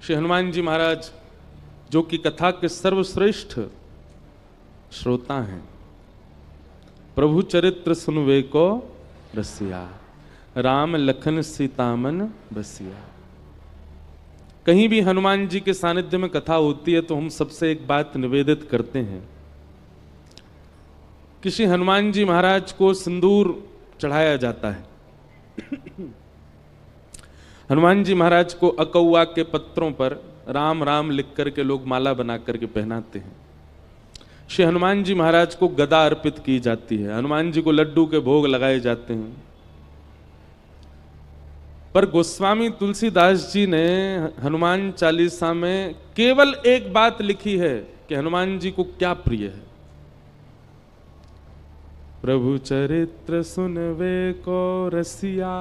श्री हनुमान जी महाराज जो कि कथा के सर्वश्रेष्ठ श्रोता हैं। प्रभु चरित्र सुनवे को रसिया, राम लखन सीतामन बसिया। कहीं भी हनुमान जी के सानिध्य में कथा होती है तो हम सबसे एक बात निवेदित करते हैं कि श्री हनुमान जी महाराज को सिंदूर चढ़ाया जाता है। हनुमान जी महाराज को अकौआ के पत्रों पर राम राम लिख करके लोग माला बना करके पहनाते हैं। श्री हनुमान जी महाराज को गदा अर्पित की जाती है। हनुमान जी को लड्डू के भोग लगाए जाते हैं। पर गोस्वामी तुलसीदास जी ने हनुमान चालीसा में केवल एक बात लिखी है कि हनुमान जी को क्या प्रिय है। प्रभु चरित्र सुनवे को रसिया,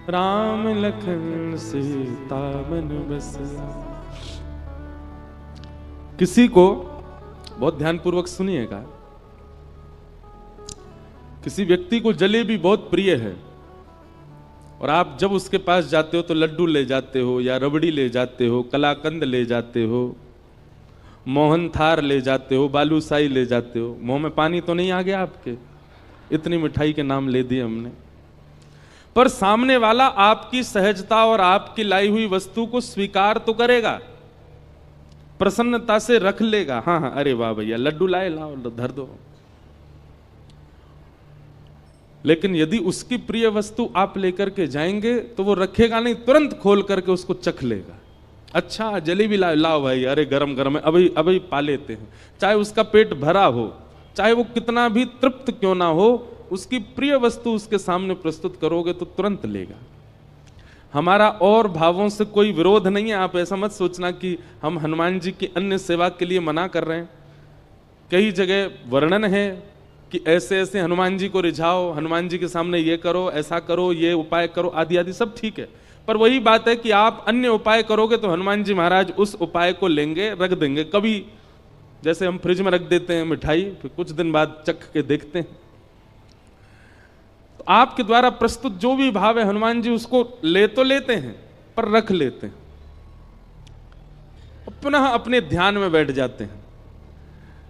राम लखन सीता मन बसिया। किसी को, बहुत ध्यानपूर्वक सुनिएगा, किसी व्यक्ति को जलेबी बहुत प्रिय है और आप जब उसके पास जाते हो तो लड्डू ले जाते हो या रबड़ी ले जाते हो, कलाकंद ले जाते हो, मोहन थार ले जाते हो, बालूशाही ले जाते हो। मुंह में पानी तो नहीं आ गया आपके? इतनी मिठाई के नाम ले दिए हमने। पर सामने वाला आपकी सहजता और आपकी लाई हुई वस्तु को स्वीकार तो करेगा, प्रसन्नता से रख लेगा। हाँ हाँ, अरे वाह भैया लड्डू लाए, लाओ धर दो। लेकिन यदि उसकी प्रिय वस्तु आप लेकर के जाएंगे तो वो रखेगा नहीं, तुरंत खोल करके उसको चख लेगा। अच्छा जलेबी लाओ भाई, अरे गरम गरम है, अभी अभी पा लेते हैं। चाहे उसका पेट भरा हो, चाहे वो कितना भी तृप्त क्यों ना हो, उसकी प्रिय वस्तु उसके सामने प्रस्तुत करोगे तो तुरंत लेगा। हमारा और भावों से कोई विरोध नहीं है। आप ऐसा मत सोचना कि हम हनुमान जी की अन्य सेवा के लिए मना कर रहे हैं। कई जगह वर्णन है कि ऐसे ऐसे हनुमान जी को रिझाओ, हनुमान जी के सामने ये करो, ऐसा करो, ये उपाय करो, आदि आदि सब ठीक है। पर वही बात है कि आप अन्य उपाय करोगे तो हनुमान जी महाराज उस उपाय को लेंगे, रख देंगे। कभी जैसे हम फ्रिज में रख देते हैं मिठाई, फिर कुछ दिन बाद चख के देखते हैं। तो आपके द्वारा प्रस्तुत जो भी भाव है हनुमान जी उसको ले तो लेते हैं पर रख लेते हैं, पुनः अपने ध्यान में बैठ जाते हैं।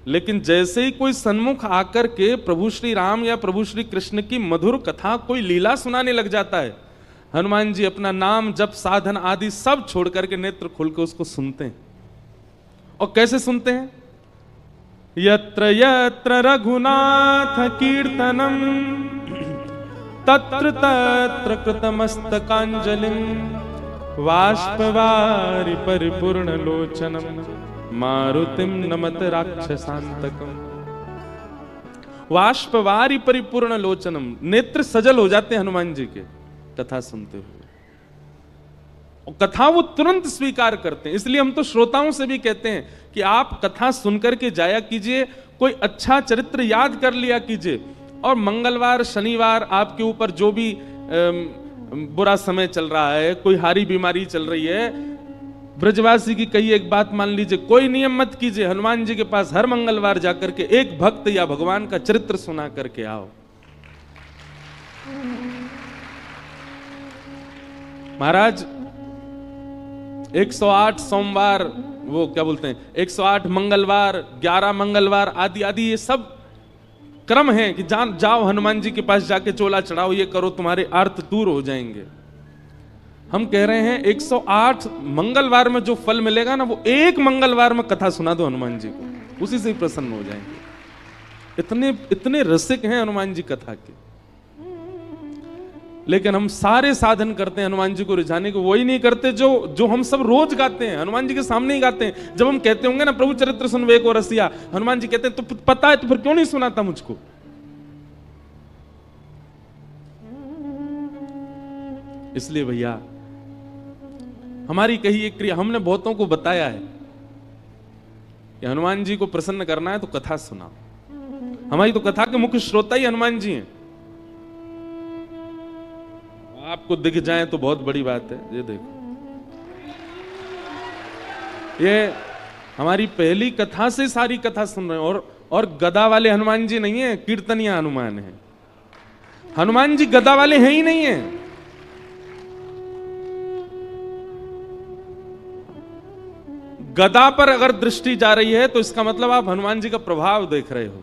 लेकिन जैसे ही कोई सन्मुख आकर के प्रभु श्री राम या प्रभु श्री कृष्ण की मधुर कथा, कोई लीला सुनाने लग जाता है, हनुमान जी अपना नाम जप साधन आदि सब छोड़ करके नेत्र खोल के उसको सुनते हैं। और कैसे सुनते हैं? यत्र यत्र रघुनाथ कीर्तनम तत्र तत्र कृतमस्तकांजलिं वाष्पवारि परिपूर्ण लोचनम मारुतिम नमत राक्षसांतकम। वाष्पवारि परिपूर्ण लोचनम, नेत्र सजल हो जाते हैं हनुमान जी के कथा सुनते हुए। और कथा वो तुरंत स्वीकार करते हैं। इसलिए हम तो श्रोताओं से भी कहते हैं कि आप कथा सुनकर के जाया कीजिए, कोई अच्छा चरित्र याद कर लिया कीजिए। और मंगलवार शनिवार आपके ऊपर जो भी बुरा समय चल रहा है, कोई हारी बीमारी चल रही है, ब्रजवासी की कही एक बात मान लीजिए, कोई नियम मत कीजिए, हनुमान जी के पास हर मंगलवार जाकर के एक भक्त या भगवान का चरित्र सुना करके आओ। महाराज 108 सोमवार, वो क्या बोलते हैं, 108 मंगलवार, 11 मंगलवार आदि आदि, ये सब क्रम है कि जाओ हनुमान जी के पास जाके चोला चढ़ाओ, ये करो, तुम्हारे आर्त दूर हो जाएंगे। हम कह रहे हैं 108 मंगलवार में जो फल मिलेगा ना, वो एक मंगलवार में कथा सुना दो हनुमान जी को, उसी से ही प्रसन्न हो जाएंगे। इतने इतने रसिक हैं हनुमान जी कथा के। लेकिन हम सारे साधन करते हैं हनुमान जी को रिझाने को, वही नहीं करते जो हम सब रोज गाते हैं, हनुमान जी के सामने ही गाते हैं। जब हम कहते होंगे ना प्रभु चरित्र सुनवे को रसिया, हनुमान जी कहते हैं तो पता है तो फिर क्यों नहीं सुनाता मुझको? इसलिए भैया हमारी कही एक क्रिया, हमने बहुतों को बताया है कि हनुमान जी को प्रसन्न करना है तो कथा सुनाओ। हमारी तो कथा के मुख्य श्रोता ही हनुमान जी हैं। आपको दिख जाए तो बहुत बड़ी बात है। ये देखो, ये हमारी पहली कथा से सारी कथा सुन रहे हैं। और गदा वाले हनुमान जी नहीं है, कीर्तनिया हनुमान है। हनुमान जी गदा वाले हैं ही नहीं है। गदा पर अगर दृष्टि जा रही है तो इसका मतलब आप हनुमान जी का प्रभाव देख रहे हो।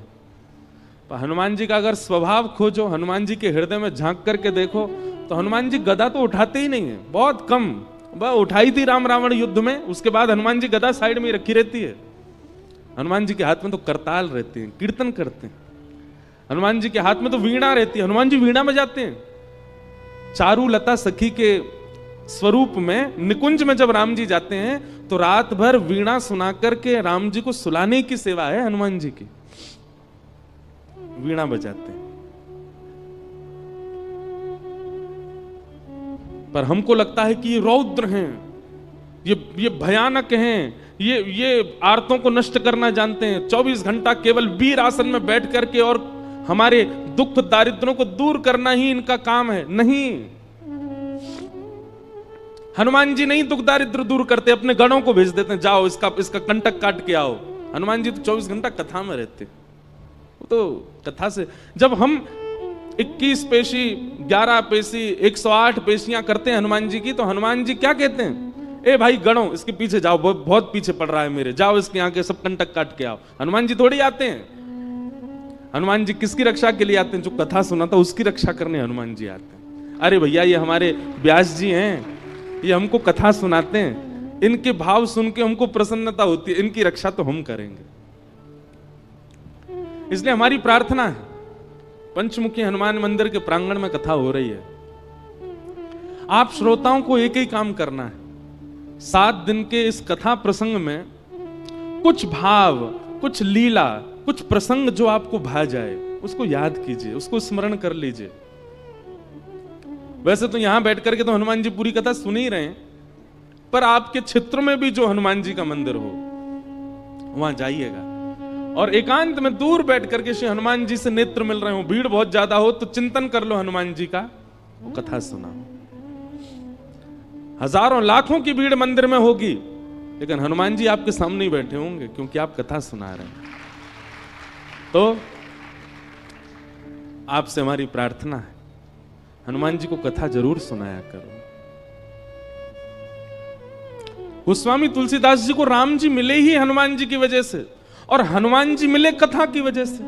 पर हनुमान जी का अगर स्वभाव खोजो, हनुमान जी के हृदय में झांक करके देखो, तो हनुमान जी गदा तो उठाते ही नहीं है, बहुत कम। वह उठाई थी राम रावण युद्ध में, उसके बाद हनुमान जी गदा साइड में रखी रहती है। हनुमान जी के हाथ में तो करताल रहती है, कीर्तन करते हैं। हनुमान जी के हाथ में तो वीणा रहती है, हनुमान जी वीणा बजाते हैं। चारुलता सखी के स्वरूप में निकुंज में जब राम जी जाते हैं तो रात भर वीणा सुना करके राम जी को सुलाने की सेवा है हनुमान जी की, वीणा बजाते हैं। पर हमको लगता है कि ये रौद्र हैं, ये भयानक हैं, ये आर्तों को नष्ट करना जानते हैं, 24 घंटा केवल वीर आसन में बैठ करके और हमारे दुख दारिद्रों को दूर करना ही इनका काम है। नहीं, हनुमान जी नहीं दुख दारिद्र दूर करते, अपने गणों को भेज देते हैं, जाओ इसका कंटक काट के आओ। हनुमान जी तो 24 घंटा कथा में रहते, वो तो कथा से। जब हम 21 पेशी 11 पेशी 108 पेशियां करते हैं हनुमान जी की, तो हनुमान जी क्या कहते हैं, ए भाई गणों इसके पीछे जाओ, बहुत पीछे पड़ रहा है मेरे, जाओ इसके आगे सब कंटक काट के आओ। हनुमान जी थोड़ी आते हैं। हनुमान जी किसकी रक्षा के लिए आते हैं, जो कथा सुनाता उसकी रक्षा करने हनुमान जी आते हैं। अरे भैया ये हमारे व्यास जी हैं, ये हमको कथा सुनाते हैं, इनके भाव सुन के हमको प्रसन्नता होती है, इनकी रक्षा तो हम करेंगे। इसलिए हमारी प्रार्थना है, पंचमुखी हनुमान मंदिर के प्रांगण में कथा हो रही है, आप श्रोताओं को एक ही काम करना है, 7 दिन के इस कथा प्रसंग में कुछ भाव, कुछ लीला, कुछ प्रसंग जो आपको भा जाए उसको याद कीजिए, उसको स्मरण कर लीजिए। वैसे तो यहां बैठ करके तो हनुमान जी पूरी कथा सुन ही रहे हैं, पर आपके क्षेत्र में भी जो हनुमान जी का मंदिर हो वहां जाइएगा और एकांत में दूर बैठ करके श्री हनुमान जी से नेत्र मिल रहे हो, भीड़ बहुत ज्यादा हो तो चिंतन कर लो हनुमान जी का, वो कथा सुना। हजारों लाखों की भीड़ मंदिर में होगी, लेकिन हनुमान जी आपके सामने ही बैठे होंगे क्योंकि आप कथा सुना रहे हैं। तो आपसे हमारी प्रार्थना है, हनुमान जी को कथा जरूर सुनाया करो। गोस्वामी तुलसीदास जी को राम जी मिले ही हनुमान जी की वजह से, और हनुमान जी मिले कथा की वजह से।